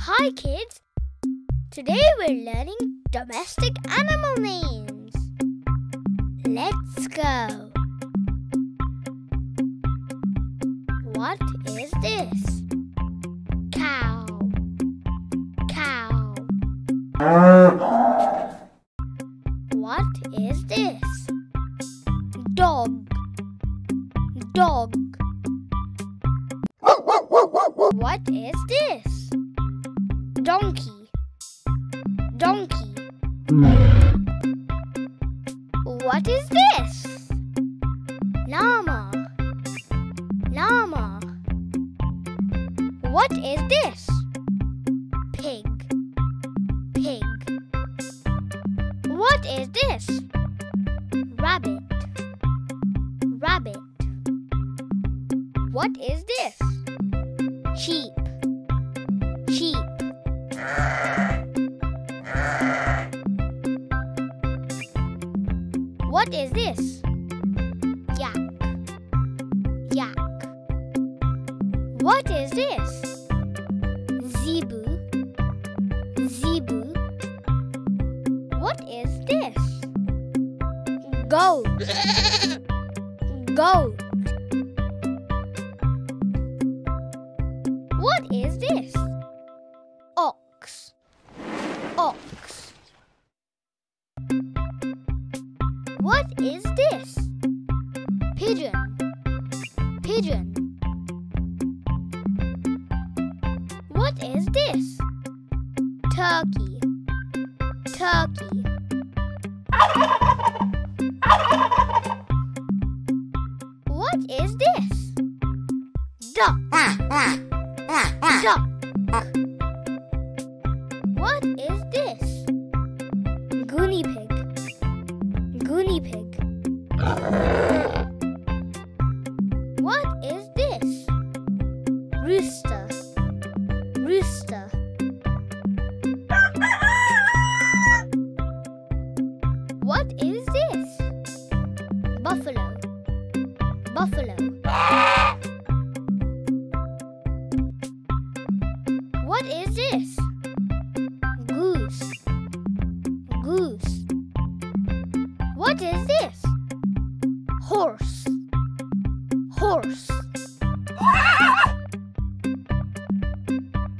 Hi kids! Today we're learning domestic animal names. Let's go! What is this? Cow. Cow. What is this? Dog. Dog. What is this? Donkey. Donkey. What is this? Llama. Llama. What is this? Pig. Pig. What is this? Rabbit. Rabbit. What is this? Sheep. Sheep. What is this? Yak. Yak. What is this? Zebu. Zebu. What is this? Goat. Goat. What is this? Ox. Ox. What is this? Pigeon. Pigeon. What is this? Turkey. Turkey. What is this? Duck. Duck. What is this? Guinea pig. Guinea pig. What is this? Rooster. Rooster. What is this? Buffalo. Buffalo. What is this? Goose. Goose. What is this? Horse. Horse.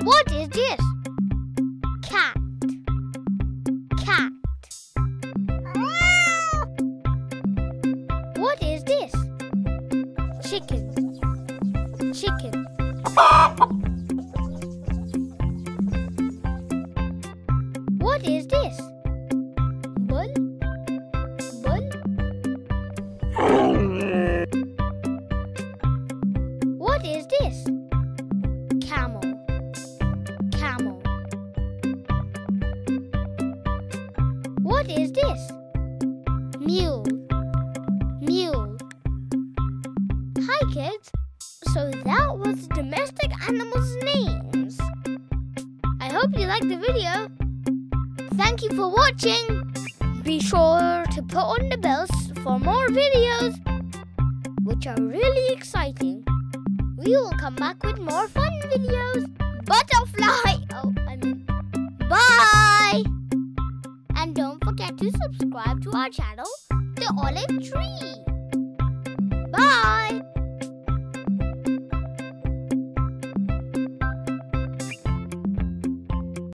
What is this? Cat. Cat. What is this? Chicken. Chicken. What is this? Bull. Bull. What is this? Camel. Camel. What is this? Mule. Mule. Hi kids! So that was domestic animals' names. I hope you liked the video. Thank you for watching. Be sure to put on the bells for more videos, which are really exciting. We will come back with more fun videos. Butterfly! Bye! And don't forget to subscribe to our channel, The Olive Tree. Bye!